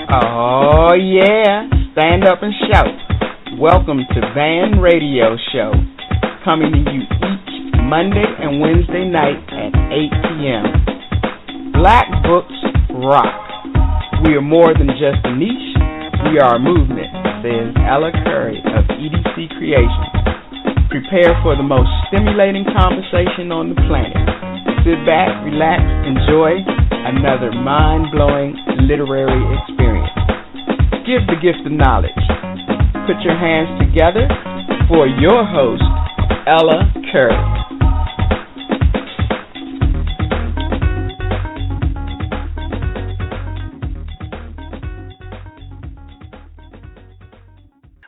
Oh, yeah. Stand up and shout. Welcome to Van Radio Show, coming to you each Monday and Wednesday night at 8 p.m. Black Books Rock. We are more than just a niche. We are a movement, says Ella Curry of EDC Creations. Prepare for the most stimulating conversation on the planet. Sit back, relax, enjoy another mind-blowing literary experience. Give the gift of knowledge. Put your hands together for your host, Ella Curry.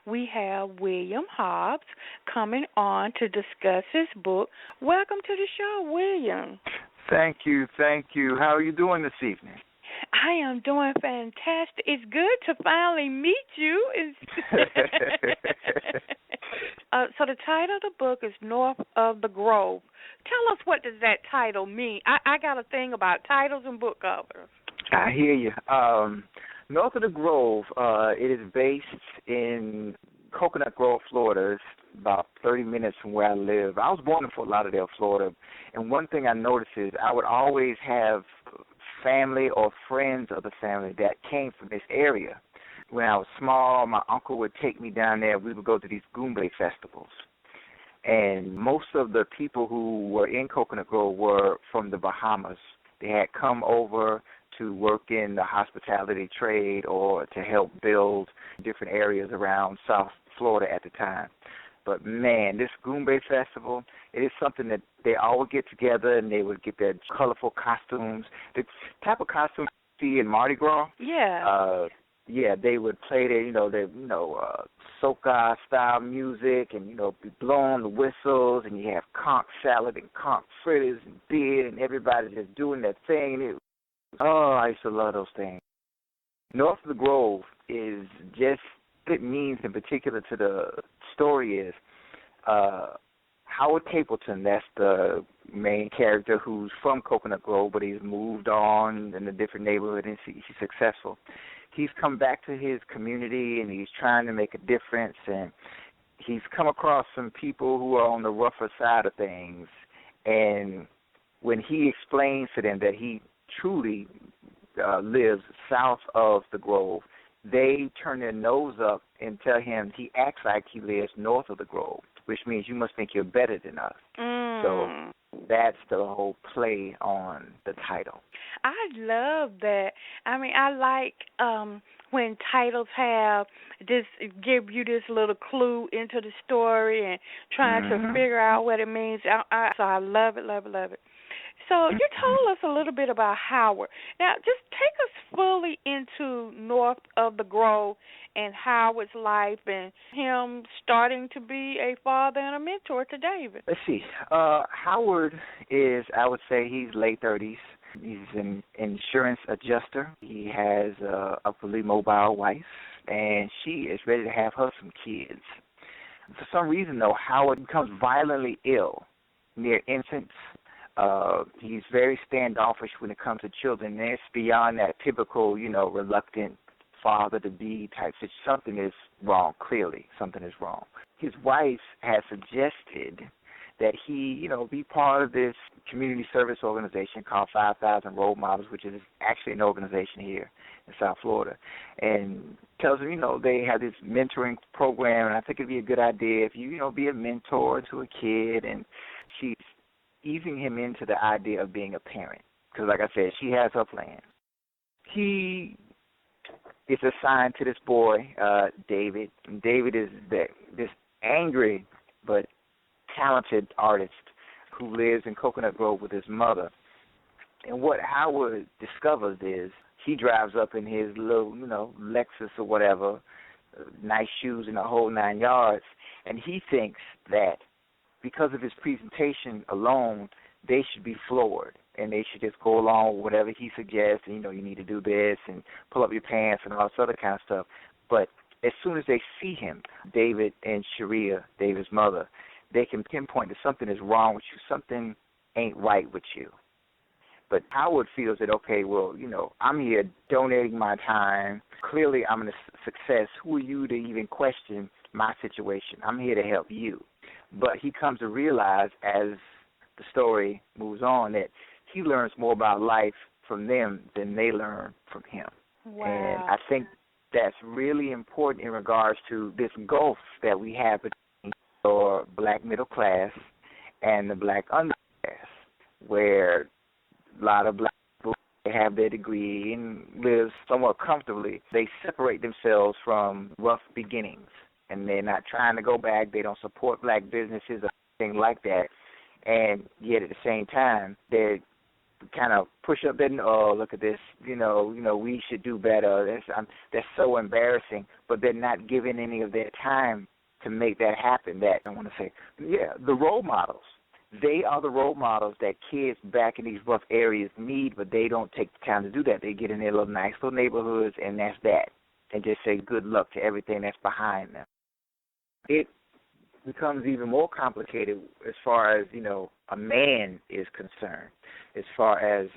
We have William Hobbs coming on to discuss his book. Welcome to the show, William. Thank you. How are you doing this evening? I am doing fantastic. It's good to finally meet you. So the title of the book is North of the Grove. Tell us, what does that title mean? I got a thing about titles and book covers. I hear you. North of the Grove, it is based in Coconut Grove, Florida. It's about 30 minutes from where I live. I was born in Fort Lauderdale, Florida, and one thing I noticed is I would always have family or friends of the family that came from this area. When I was small, my uncle would take me down there. We would go to these Goombay festivals. And most of the people who were in Coconut Grove were from the Bahamas. They had come over to work in the hospitality trade or to help build different areas around South Florida at the time. But, man, this Goombay Festival, it is something that they all would get together and they would get their colorful costumes. The type of costumes you see in Mardi Gras. Yeah. They would play their, soca-style music and, be blowing the whistles, and you have conch salad and conch fritters and beer, and everybody just doing their thing. I used to love those things. North of the Grove is just what it means in particular to the story is Howard Capleton, that's the main character who's from Coconut Grove, but he's moved on in a different neighborhood and he's successful. He's come back to his community and he's trying to make a difference, and he's come across some people who are on the rougher side of things, and when he explains to them that he truly lives south of the Grove, they turn their nose up and tell him he acts like he lives north of the Grove, which means you must think you're better than us. So that's the whole play on the title. I love that. I mean, I like when titles have this, give you this little clue into the story and trying to figure out what it means. So I love it, love it, love it. So you told us a little bit about Howard. Now, just take us fully into North of the Grove and Howard's life and him starting to be a father and a mentor to David. Let's see. Howard is, I would say, he's late 30s. He's an insurance adjuster. He has a upwardly mobile wife, and she is ready to have her some kids. For some reason, though, Howard becomes violently ill near infants. He's very standoffish when it comes to children. And it's beyond that typical, reluctant father-to-be type. Something is wrong, clearly. Something is wrong. His wife has suggested that he, be part of this community service organization called 5,000 Role Models, which is actually an organization here in South Florida, and tells him, they have this mentoring program, and I think it'd be a good idea if you, be a mentor to a kid. And she's easing him into the idea of being a parent because, like I said, she has her plan. He is assigned to this boy, David. And David is this angry but talented artist who lives in Coconut Grove with his mother. And what Howard discovers is he drives up in his little, Lexus or whatever, nice shoes and the whole 9 yards, and he thinks that because of his presentation alone, they should be floored, and they should just go along with whatever he suggests, and, you need to do this and pull up your pants and all this other kind of stuff. But as soon as they see him, David and Sharia, David's mother, they can pinpoint that something is wrong with you, something ain't right with you. But Howard feels that, okay, well, I'm here donating my time. Clearly I'm a success. Who are you to even question my situation? I'm here to help you. But he comes to realize as the story moves on that he learns more about life from them than they learn from him. Wow. And I think that's really important in regards to this gulf that we have between the black middle class and the black underclass, where a lot of black people have their degree and live somewhat comfortably. They separate themselves from rough beginnings, and they're not trying to go back. They don't support black businesses or anything like that. And yet at the same time, they're kind of push up their, oh, look at this, we should do better. That's so embarrassing. But they're not giving any of their time to make that happen. That I want to say, the role models. They are the role models that kids back in these rough areas need, but they don't take the time to do that. They get in their little nice little neighborhoods, and that's that, and just say good luck to everything that's behind them. It becomes even more complicated as far as, a man is concerned, as far as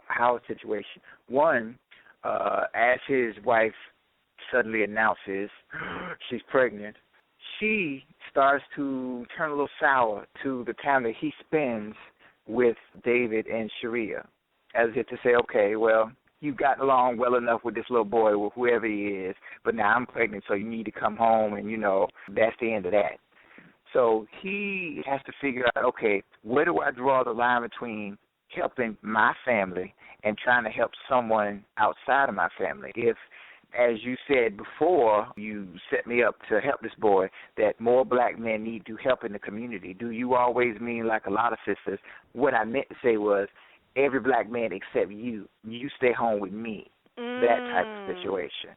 Howard's situation. One, as his wife suddenly announces she's pregnant, she starts to turn a little sour to the time that he spends with David and Sharia, as if to say, okay, well, you got along well enough with this little boy, with whoever he is, but now I'm pregnant, so you need to come home, and, that's the end of that. So he has to figure out, okay, where do I draw the line between helping my family and trying to help someone outside of my family? If, as you said before, you set me up to help this boy, that more black men need to help in the community, do you always mean, like a lot of sisters, what I meant to say was, every black man except you stay home with me, that type of situation.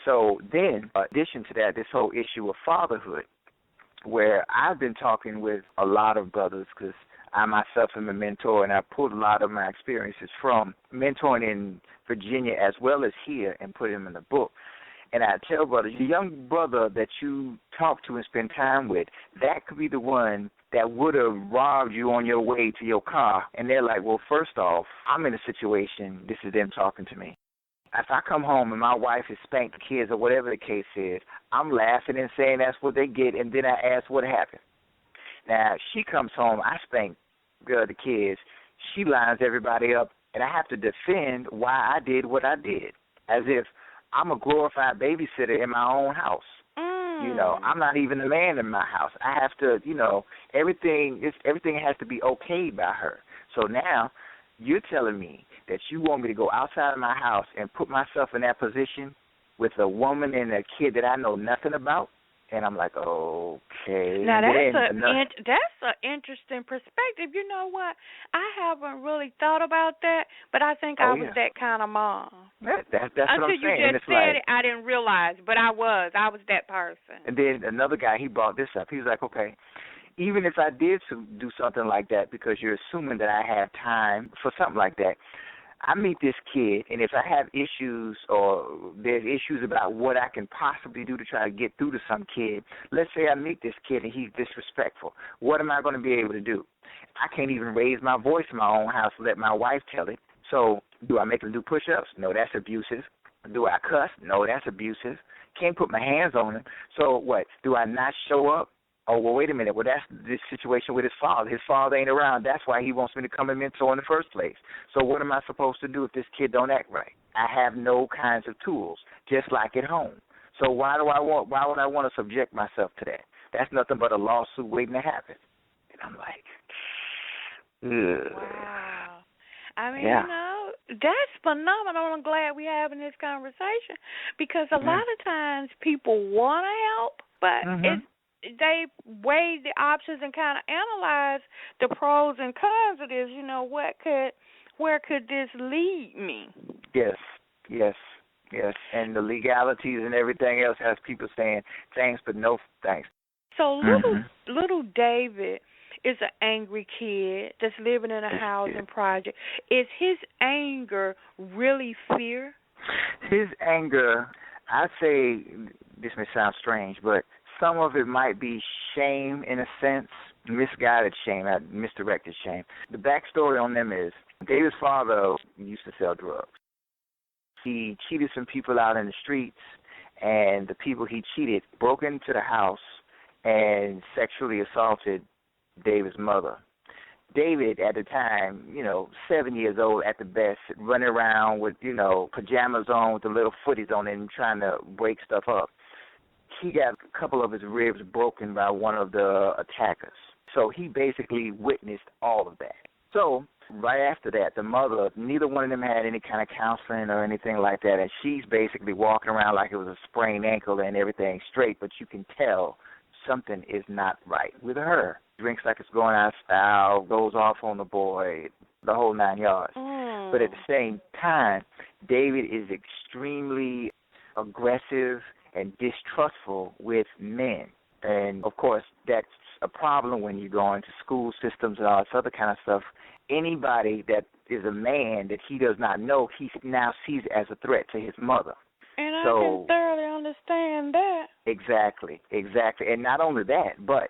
So then, in addition to that, this whole issue of fatherhood, where I've been talking with a lot of brothers, because I myself am a mentor, and I pulled a lot of my experiences from mentoring in Virginia as well as here and put them in the book. And I tell brothers, the young brother that you talk to and spend time with, that could be the one that would have robbed you on your way to your car. And they're like, well, first off, I'm in a situation, this is them talking to me. If I come home and my wife has spanked the kids or whatever the case is, I'm laughing and saying that's what they get, and then I ask what happened. Now, she comes home, I spank the kids, she lines everybody up, and I have to defend why I did what I did, as if I'm a glorified babysitter in my own house. I'm not even the man in my house. I have to, everything has to be okayed by her. So now you're telling me that you want me to go outside of my house and put myself in that position with a woman and a kid that I know nothing about? And I'm like, okay. Now, that's an interesting perspective. You know what? I haven't really thought about that, but I think I was that kind of mom. That's what I'm saying. Until you just said it, I didn't realize, but I was that person. And then another guy, he brought this up. He was like, okay, even if I did do something like that, because you're assuming that I have time for something like that, I meet this kid, and if I have issues or there's issues about what I can possibly do to try to get through to some kid, let's say I meet this kid and he's disrespectful, what am I going to be able to do? I can't even raise my voice in my own house and let my wife tell it. So do I make him do push-ups? No, that's abusive. Do I cuss? No, that's abusive. Can't put my hands on him. So what? Do I not show up? Oh, well, wait a minute. Well, that's this situation with his father. His father ain't around. That's why he wants me to come and mentor in the first place. So what am I supposed to do if this kid don't act right? I have no kinds of tools, just like at home. So why would I want to subject myself to that? That's nothing but a lawsuit waiting to happen. And I'm like, ugh. Wow. I mean, that's phenomenal. I'm glad we're having this conversation, because a lot of times people want to help, but they weigh the options and kind of analyze the pros and cons of this. Where could this lead me? Yes. And the legalities and everything else has people saying thanks, but no thanks. So little David is an angry kid that's living in a housing project. Is his anger really fear? His anger, I'd say, this may sound strange, but some of it might be shame in a sense, misguided shame, misdirected shame. The backstory on them is David's father used to sell drugs. He cheated some people out in the streets, and the people he cheated broke into the house and sexually assaulted David's mother. David, at the time, 7 years old at the best, running around with, pajamas on with the little footies on him trying to break stuff up. He got a couple of his ribs broken by one of the attackers. So he basically witnessed all of that. So right after that, the mother, neither one of them had any kind of counseling or anything like that, and she's basically walking around like it was a sprained ankle and everything straight, but you can tell something is not right with her. Drinks like it's going out of style, goes off on the boy, the whole 9 yards. But at the same time, David is extremely aggressive and distrustful with men. And, of course, that's a problem when you go into school systems and all this other kind of stuff. Anybody that is a man that he does not know, he now sees as a threat to his mother. And I can thoroughly understand that. Exactly. And not only that, but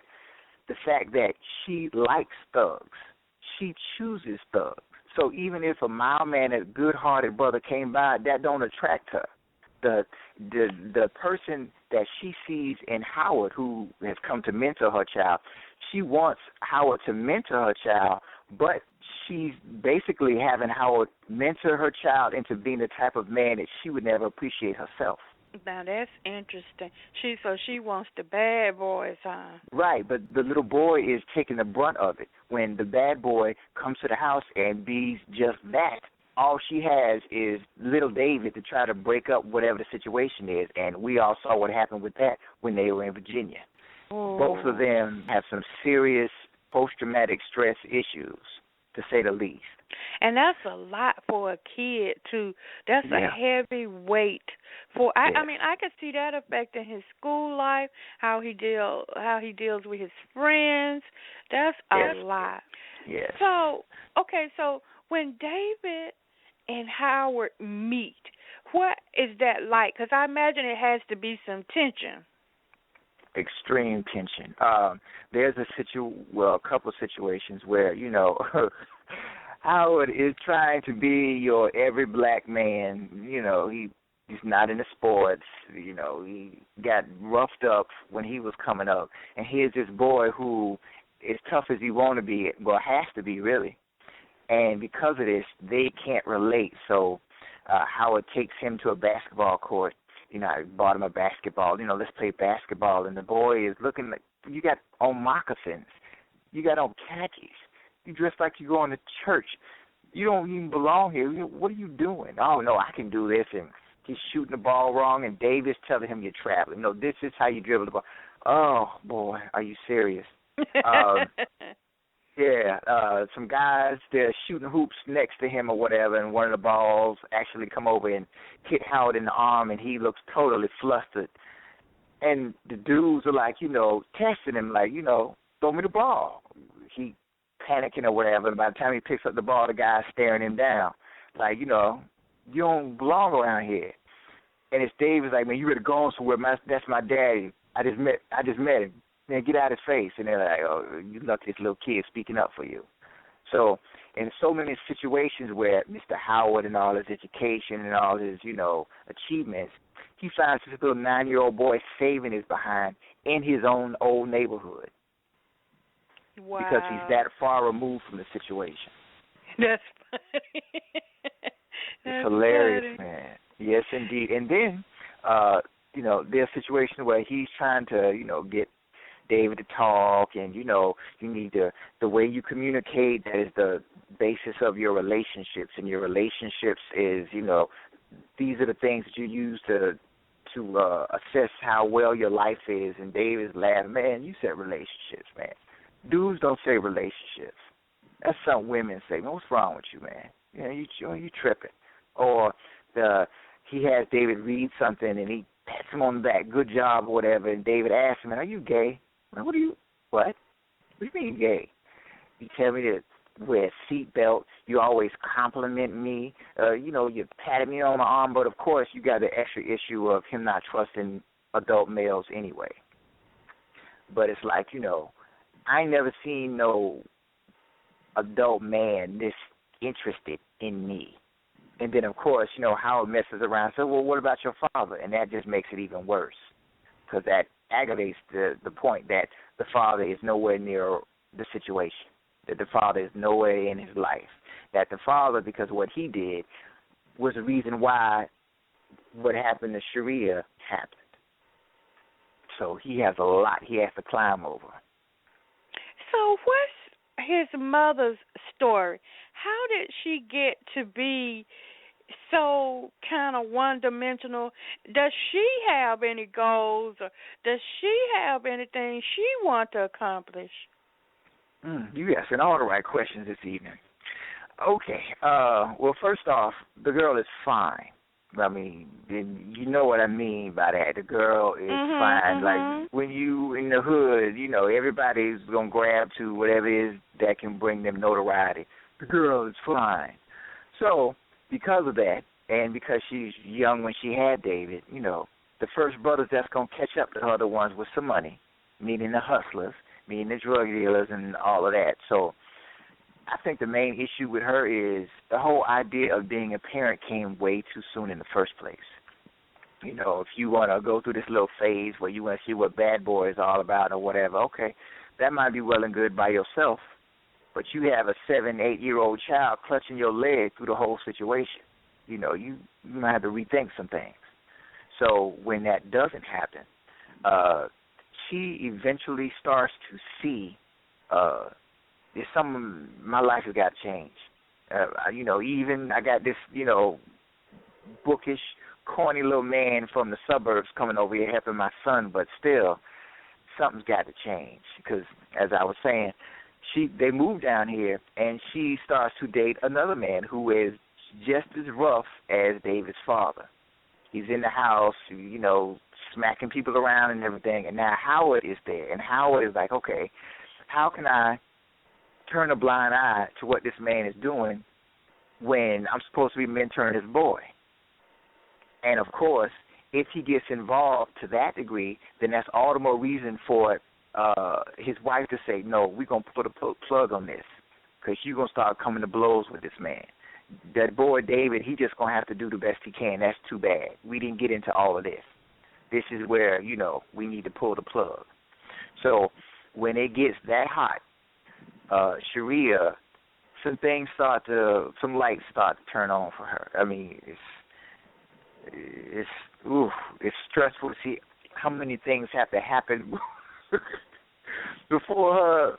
the fact that she likes thugs. She chooses thugs. So even if a mild-mannered, good-hearted brother came by, that don't attract her. The person that she sees in Howard, who has come to mentor her child, she wants Howard to mentor her child, but she's basically having Howard mentor her child into being the type of man that she would never appreciate herself. Now, that's interesting. She wants the bad boys, huh? Right, but the little boy is taking the brunt of it. When the bad boy comes to the house and be just that, all she has is little David to try to break up whatever the situation is, and we all saw what happened with that when they were in Virginia. Oh. Both of them have some serious post-traumatic stress issues, to say the least. And that's a lot for a kid that's a heavy weight for. I mean, I could see that affecting his school life, how he deals with his friends. That's a lot. Yes. So when David and Howard meet, what is that like? Because I imagine it has to be some tension. Extreme tension. There's a couple of situations where, Howard is trying to be your every black man. He's not into sports. He got roughed up when he was coming up. And here's this boy who is tough as he want to be, well, has to be really. And because of this, they can't relate. So Howard takes him to a basketball court. I bought him a basketball. Let's play basketball. And the boy is looking like, you got on moccasins. You got on khakis. You dress like you're going to church. You don't even belong here. What are you doing? Oh, no, I can do this. And he's shooting the ball wrong, and David's telling him you're traveling. No, this is how you dribble the ball. Oh, boy, are you serious? Some guys, they're shooting hoops next to him or whatever, and one of the balls actually come over and hit Howard in the arm, and he looks totally flustered. And the dudes are like, testing him, like, throw me the ball. He panicking or whatever, and by the time he picks up the ball, the guy's staring him down. Like, you don't belong around here. And it's David's like, man, you better go on somewhere. That's my daddy. I just met him. Man, get out of his face. And they're like, oh, you lucky this little kid speaking up for you. So in so many situations where Mr. Howard and all his education and all his, achievements, he finds this little 9-year-old boy saving his behind in his own old neighborhood. Wow. Because he's that far removed from the situation. That's funny. It's hilarious, man. Yes, indeed. And then, there's situations where he's trying to, get David to talk, and, you need the way you communicate, that is the basis of your relationships, and your relationships is, these are the things that you use to assess how well your life is. And David's laughing, man, you said relationships, man. Dudes don't say relationships. That's something women say. Man, what's wrong with you, man? You tripping. Or he has David read something, and he pats him on the back, good job or whatever, and David asks him, are you gay? Man, what do you mean gay? You tell me to wear a seatbelt. You always compliment me. You patted me on the arm, but of course you got the extra issue of him not trusting adult males anyway. But it's like, I ain't never seen no adult man this interested in me. And then, of course, Howard messes around and says, well, what about your father? And that just makes it even worse, because that aggravates the point that the father is nowhere near the situation, that the father is nowhere in his life, that the father, because of what he did, was the reason why what happened to Sharia happened. So he has a lot he has to climb over. So what's his mother's story? How did she get to be so kind of one-dimensional? Does she have any goals, or does she have anything she wants to accomplish? You asking all the right questions this evening. Okay. Well, first off, the girl is fine. I mean, you know what I mean by that. The girl is fine. Like, when you in the hood, everybody's going to grab to whatever it is that can bring them notoriety. The girl is fine. So, because of that, and because she's young when she had David, the first brothers that's going to catch up to her, the ones with some money, meaning the hustlers, meaning the drug dealers and all of that. So, I think the main issue with her is the whole idea of being a parent came way too soon in the first place. If you want to go through this little phase where you want to see what bad boy is all about or whatever, okay, that might be well and good by yourself, but you have a 7, 8-year-old child clutching your leg through the whole situation. You might have to rethink some things. So when that doesn't happen, she eventually starts to see there's something, my life has got to change. Even I got this, bookish, corny little man from the suburbs coming over here helping my son, but still, something's got to change. Because, as I was saying, they moved down here, and she starts to date another man who is just as rough as David's father. He's in the house, smacking people around and everything, and now Howard is there, and Howard is like, okay, how can I turn a blind eye to what this man is doing when I'm supposed to be mentoring his boy? And, of course, if he gets involved to that degree, then that's all the more reason for his wife to say, no, we're going to put a plug on this, because you're going to start coming to blows with this man. That boy David, he just going to have to do the best he can. That's too bad. We didn't get into all of this. This is where, we need to pull the plug. So when it gets that hot, Sharia, some lights start to turn on for her. I mean, it's stressful to see how many things have to happen before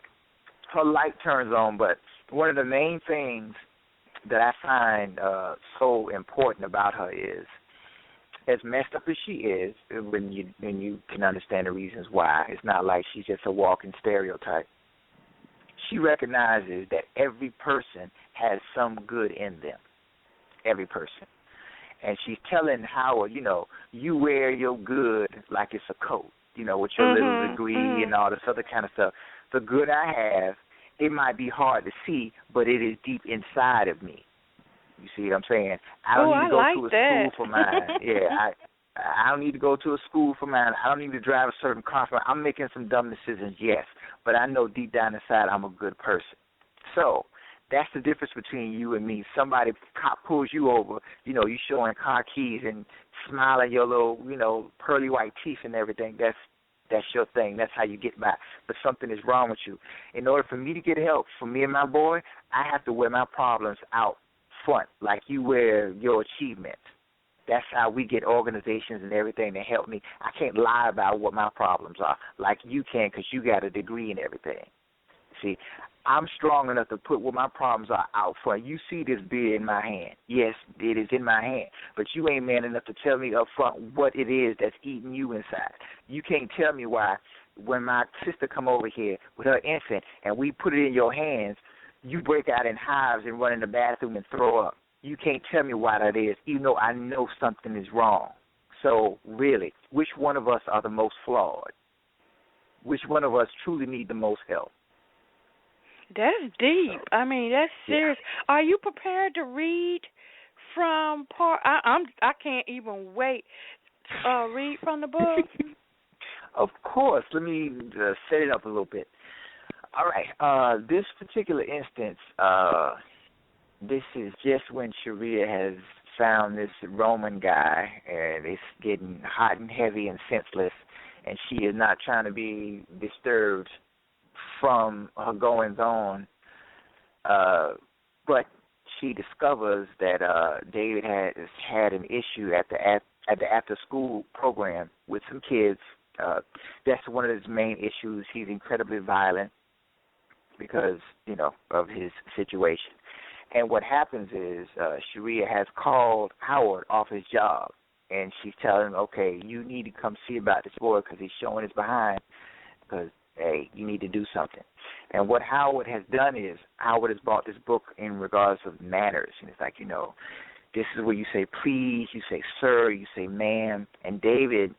her light turns on. But one of the main things that I find so important about her is, as messed up as she is, when you can understand the reasons why, it's not like she's just a walking stereotype. She recognizes that every person has some good in them, every person. And she's telling Howard, you wear your good like it's a coat, with your little degree and all this other kind of stuff. The good I have, it might be hard to see, but it is deep inside of me. You see what I'm saying? I don't need to go to a school for mine. Yeah, I don't need to go to a school for mine. I don't need to drive a certain car for mine. I'm making some dumb decisions, yes, but I know deep down inside I'm a good person. So that's the difference between you and me. Somebody cop pulls you over, you showing car keys and smiling your little, pearly white teeth and everything. That's your thing. That's how you get by. But something is wrong with you. In order for me to get help, for me and my boy, I have to wear my problems out front, like you wear your achievements. That's how we get organizations and everything to help me. I can't lie about what my problems are like you can, because you got a degree and everything. See, I'm strong enough to put what my problems are out front. You see this beer in my hand. Yes, it is in my hand. But you ain't man enough to tell me up front what it is that's eating you inside. You can't tell me why when my sister come over here with her infant and we put it in your hands, you break out in hives and run in the bathroom and throw up. You can't tell me why that is, even though I know something is wrong. So, really, which one of us are the most flawed? Which one of us truly need the most help? That's deep. I mean, that's serious. Yeah. Are you prepared to read from part? I can't even wait. Read from the book. Of course. Let me set it up a little bit. All right. This particular instance, this is just when Sharia has found this Roman guy, and it's getting hot and heavy and senseless, and she is not trying to be disturbed from her goings on, but she discovers that David has had an issue at the after school program with some kids. That's one of his main issues. He's incredibly violent because, of his situation. And what happens is Sharia has called Howard off his job, and she's telling him, okay, you need to come see about this boy because he's showing his behind because, hey, you need to do something. And what Howard has done is Howard has bought this book in regards of manners. And it's like, this is where you say please, you say sir, you say ma'am. And David,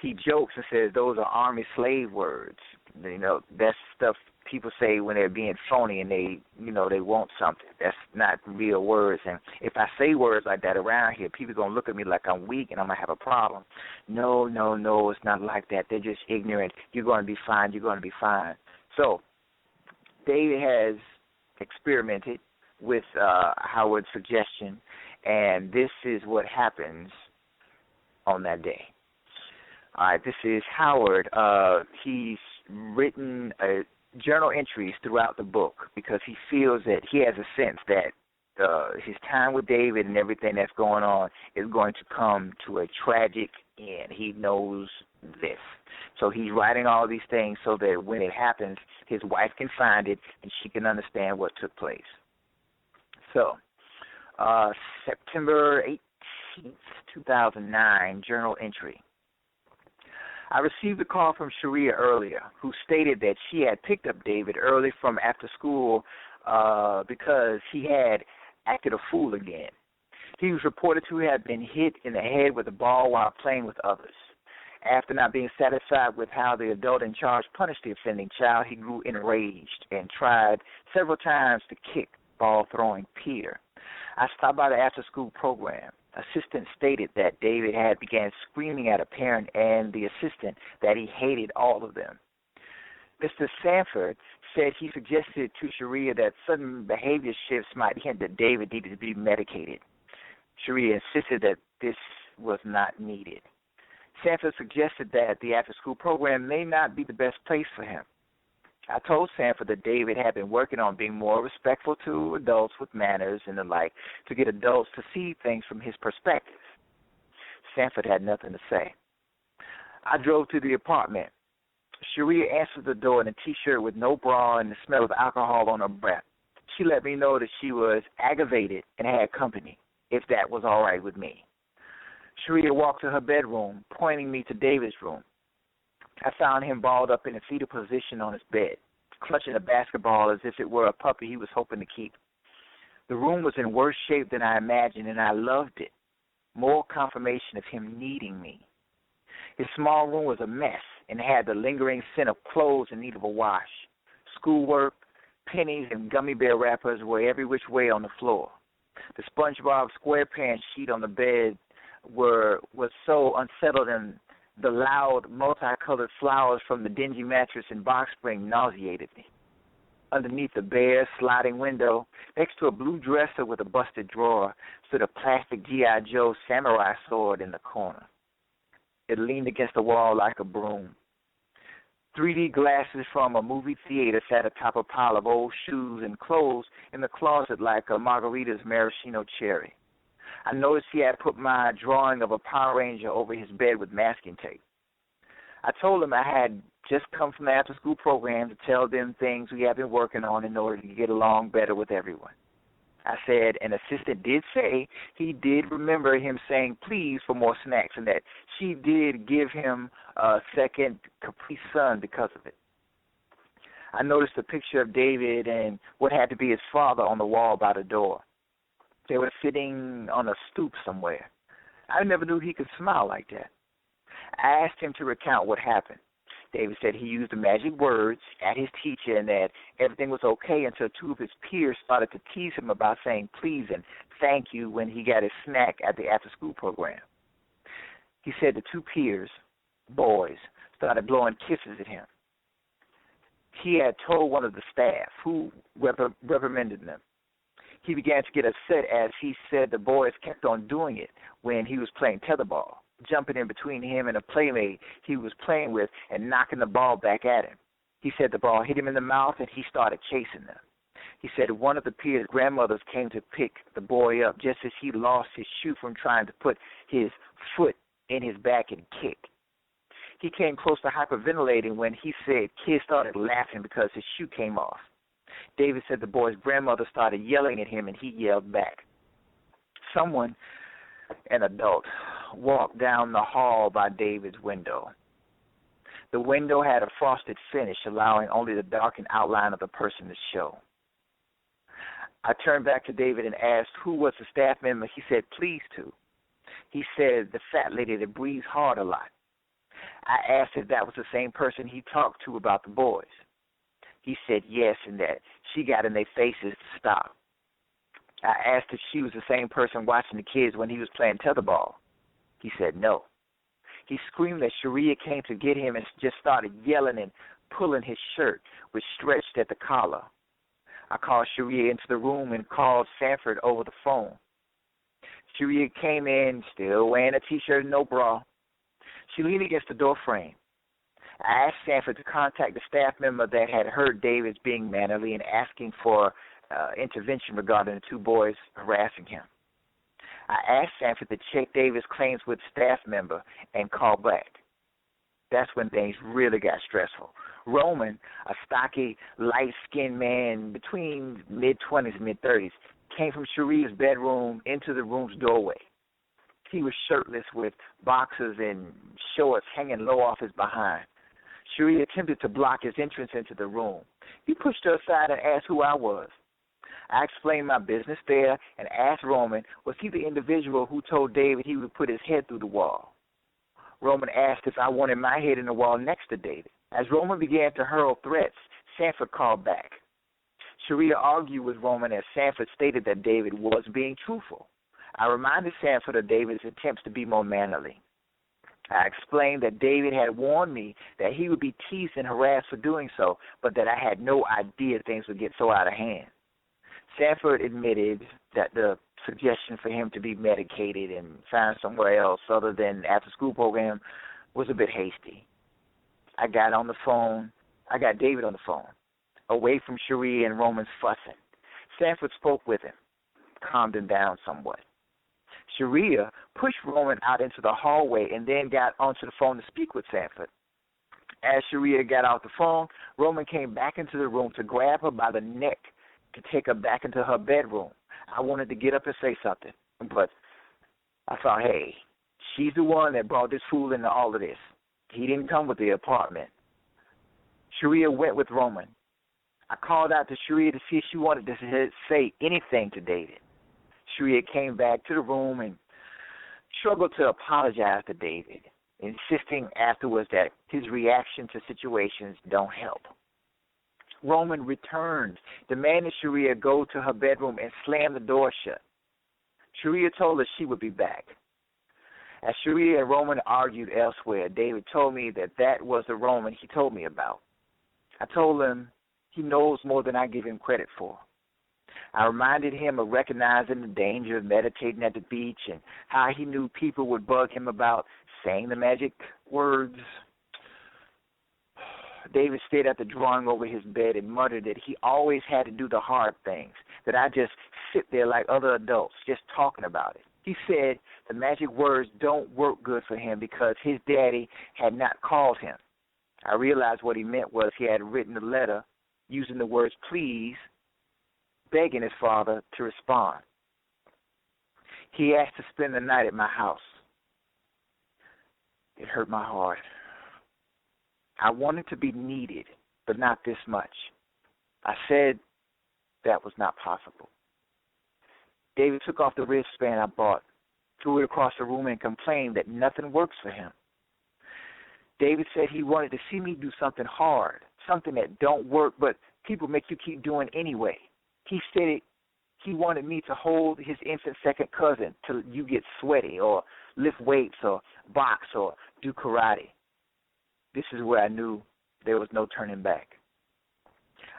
he jokes and says those are army slave words. That's stuff people say when they're being phony and they want something. That's not real words. And if I say words like that around here, people are going to look at me like I'm weak and I'm going to have a problem. No, it's not like that. They're just ignorant. You're going to be fine. You're going to be fine. So David has experimented with Howard's suggestion, and this is what happens on that day. All right, this is Howard. He's written journal entries throughout the book because he feels that he has a sense that his time with David and everything that's going on is going to come to a tragic end. He knows this. So he's writing all these things so that when it happens, his wife can find it and she can understand what took place. So, September 18th, 2009, journal entry. I received a call from Sharia earlier who stated that she had picked up David early from after school because he had acted a fool again. He was reported to have been hit in the head with a ball while playing with others. After not being satisfied with how the adult in charge punished the offending child, he grew enraged and tried several times to kick ball-throwing Peter. I stopped by the after-school program. Assistant stated that David had began screaming at a parent and the assistant that he hated all of them. Mr. Sanford said he suggested to Sharia that sudden behavior shifts might hint that David needed to be medicated. Sharia insisted that this was not needed. Sanford suggested that the after-school program may not be the best place for him. I told Sanford that David had been working on being more respectful to adults with manners and the like to get adults to see things from his perspective. Sanford had nothing to say. I drove to the apartment. Sharia answered the door in a T-shirt with no bra and the smell of alcohol on her breath. She let me know that she was aggravated and had company, if that was all right with me. Sharia walked to her bedroom, pointing me to David's room. I found him balled up in a fetal position on his bed, clutching a basketball as if it were a puppy he was hoping to keep. The room was in worse shape than I imagined, and I loved it. More confirmation of him needing me. His small room was a mess and had the lingering scent of clothes in need of a wash. Schoolwork, pennies, and gummy bear wrappers were every which way on the floor. The SpongeBob SquarePants sheet on the bed was so unsettled, and the loud, multicolored flowers from the dingy mattress and box spring nauseated me. Underneath the bare, sliding window, next to a blue dresser with a busted drawer, stood a plastic G.I. Joe samurai sword in the corner. It leaned against the wall like a broom. 3D glasses from a movie theater sat atop a pile of old shoes and clothes in the closet like a Margarita's maraschino cherry. I noticed he had put my drawing of a Power Ranger over his bed with masking tape. I told him I had just come from the after-school program to tell them things we have been working on in order to get along better with everyone. I said an assistant did say he did remember him saying please for more snacks and that she did give him a second Capri Sun because of it. I noticed a picture of David and what had to be his father on the wall by the door. They were sitting on a stoop somewhere. I never knew he could smile like that. I asked him to recount what happened. David said he used the magic words at his teacher and that everything was okay until two of his peers started to tease him about saying please and thank you when he got his snack at the after-school program. He said the two peers, boys, started blowing kisses at him. he had told one of the staff who reprimanded them. He began to get upset as he said the boys kept on doing it when he was playing tetherball, jumping in between him and a playmate he was playing with and knocking the ball back at him. He said the ball hit him in the mouth and he started chasing them. He said one of the peers' grandmothers came to pick the boy up just as he lost his shoe from trying to put his foot in his back and kick. He came close to hyperventilating when he said kids started laughing because his shoe came off. David said the boy's grandmother started yelling at him and he yelled back. Someone, an adult, walked down the hall by David's window. The window had a frosted finish, allowing only the darkened outline of the person to show. I turned back to David and asked who was the staff member. He said, pleased to. He said the fat lady that breathes hard a lot. I asked if that was the same person he talked to about the boys. He said yes, and that she got in their faces to stop. I asked if she was the same person watching the kids when he was playing tetherball. He said no. He screamed that Sharia came to get him and just started yelling and pulling his shirt, which stretched at the collar. I called Sharia into the room and called Sanford over the phone. Sharia came in, still wearing a T-shirt and no bra. She leaned against the door frame. I asked Sanford to contact the staff member that had heard David's being mannerly and asking for intervention regarding the two boys harassing him. I asked Sanford to check David's claims with the staff member and call back. That's when things really got stressful. Roman, a stocky, light-skinned man between mid-20s and mid-30s, came from Sharia's bedroom into the room's doorway. He was shirtless with boxers and shorts hanging low off his behind. Sharia attempted to block his entrance into the room. He pushed her aside and asked who I was. I explained my business there and asked Roman, was he the individual who told David he would put his head through the wall? Roman asked if I wanted my head in the wall next to David. As Roman began to hurl threats, Sanford called back. Sharia argued with Roman as Sanford stated that David was being truthful. I reminded Sanford of David's attempts to be more mannerly. I explained that David had warned me that he would be teased and harassed for doing so, but that I had no idea things would get so out of hand. Sanford admitted that the suggestion for him to be medicated and find somewhere else other than after-school program was a bit hasty. I got David on the phone, away from Sharia and Roman's fussing. Sanford spoke with him, calmed him down somewhat. Sharia pushed Roman out into the hallway and then got onto the phone to speak with Sanford. As Sharia got off the phone, Roman came back into the room to grab her by the neck to take her back into her bedroom. I wanted to get up and say something, but I thought, hey, she's the one that brought this fool into all of this. He didn't come with the apartment. Sharia went with Roman. I called out to Sharia to see if she wanted to say anything to David. Sharia came back to the room and struggled to apologize to David, insisting afterwards that his reaction to situations don't help. Roman returned, demanding Sharia go to her bedroom and slam the door shut. Sharia told her she would be back. As Sharia and Roman argued elsewhere, David told me that was the Roman he told me about. I told him he knows more than I give him credit for. I reminded him of recognizing the danger of meditating at the beach and how he knew people would bug him about saying the magic words. David stayed at the drawing over his bed and muttered that he always had to do the hard things, that I just sit there like other adults, just talking about it. He said the magic words don't work good for him because his daddy had not called him. I realized what he meant was he had written a letter using the words please, begging his father to respond. He asked to spend the night at my house. It hurt my heart. I wanted to be needed, but not this much. I said that was not possible. David took off the wristband I bought, threw it across the room, and complained that nothing works for him. David said he wanted to see me do something hard, something that don't work, but people make you keep doing anyway. He said he wanted me to hold his infant second cousin till you get sweaty, or lift weights, or box, or do karate. This is where I knew there was no turning back.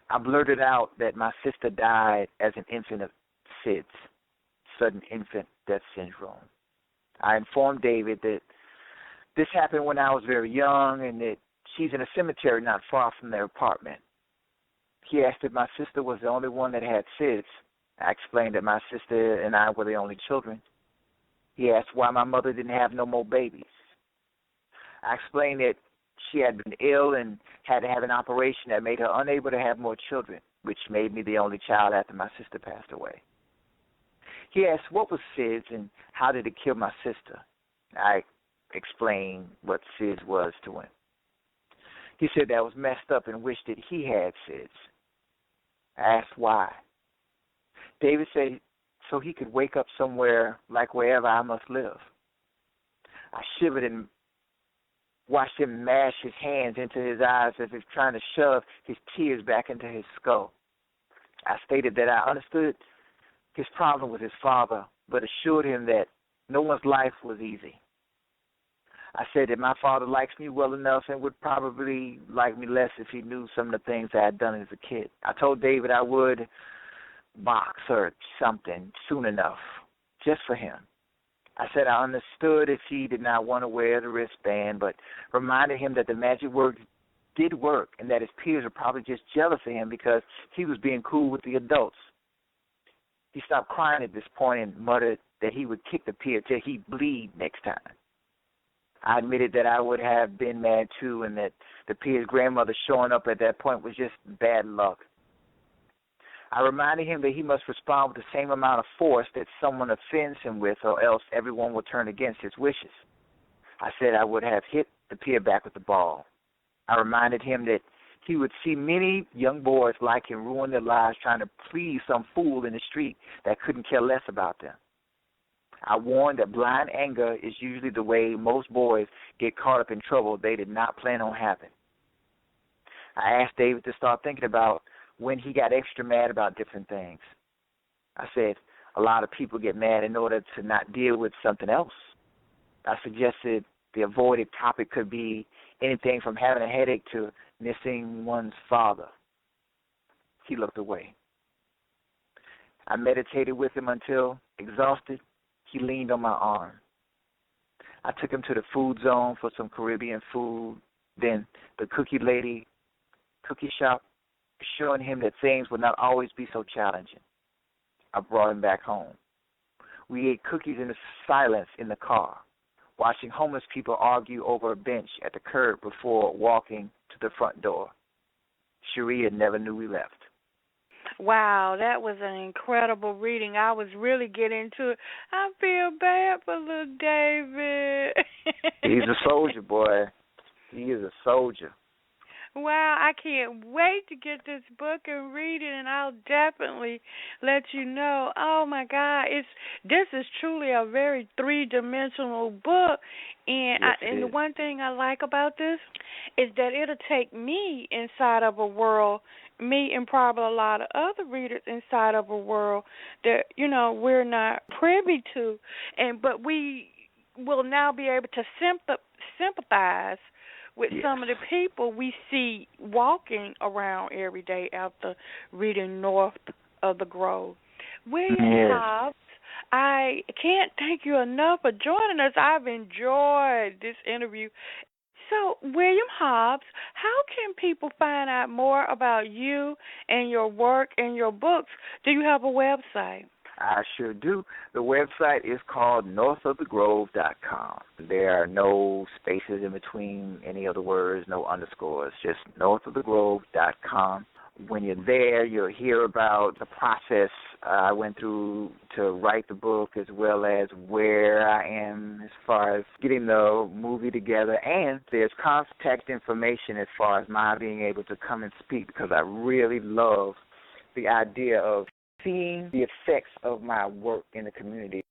I blurted out that my sister died as an infant of SIDS, sudden infant death syndrome. I informed David that this happened when I was very young and that she's in a cemetery not far from their apartment. He asked if my sister was the only one that had SIDS. I explained that my sister and I were the only children. He asked why my mother didn't have no more babies. I explained that she had been ill and had to have an operation that made her unable to have more children, which made me the only child after my sister passed away. He asked what was SIDS and how did it kill my sister. I explained what SIDS was to him. He said that was messed up and wished that he had SIDS. I asked why. David said so he could wake up somewhere like wherever I must live. I shivered and watched him mash his hands into his eyes as if trying to shove his tears back into his skull. I stated that I understood his problem with his father, but assured him that no one's life was easy. I said that my father likes me well enough and would probably like me less if he knew some of the things I had done as a kid. I told David I would box or something soon enough, just for him. I said I understood if he did not want to wear the wristband, but reminded him that the magic words did work and that his peers were probably just jealous of him because he was being cool with the adults. He stopped crying at this point and muttered that he would kick the peer till he'd bleed next time. I admitted that I would have been mad too and that the peer's grandmother showing up at that point was just bad luck. I reminded him that he must respond with the same amount of force that someone offends him with, or else everyone will turn against his wishes. I said I would have hit the peer back with the ball. I reminded him that he would see many young boys like him ruin their lives trying to please some fool in the street that couldn't care less about them. I warned that blind anger is usually the way most boys get caught up in trouble they did not plan on having. I asked David to start thinking about when he got extra mad about different things. I said a lot of people get mad in order to not deal with something else. I suggested the avoided topic could be anything from having a headache to missing one's father. He looked away. I meditated with him until, exhausted, he leaned on my arm. I took him to the food zone for some Caribbean food, then the cookie shop, assuring him that things would not always be so challenging. I brought him back home. We ate cookies in silence in the car, watching homeless people argue over a bench at the curb before walking to the front door. Sharia never knew we left. Wow, that was an incredible reading. I was really getting into it. I feel bad for little David. He's a soldier, boy. He is a soldier. Wow, I can't wait to get this book and read it, and I'll definitely let you know. Oh, my God, this is truly a very three-dimensional book, and Yes, the one thing I like about this is that it'll take me inside of a world, me and probably a lot of other readers inside of a world that, we're not privy to, but we will now be able to sympathize with some of the people we see walking around every day after reading North of the Grove. William Hobbs, I can't thank you enough for joining us. I've enjoyed this interview. So, William Hobbs, how can people find out more about you and your work and your books? Do you have a website? I sure do. The website is called northofthegrove.com. There are no spaces in between any of the words, no underscores, just northofthegrove.com. When you're there, you'll hear about the process I went through to write the book, as well as where I am as far as getting the movie together. And there's contact information as far as my being able to come and speak, because I really love the idea of seeing the effects of my work in the community.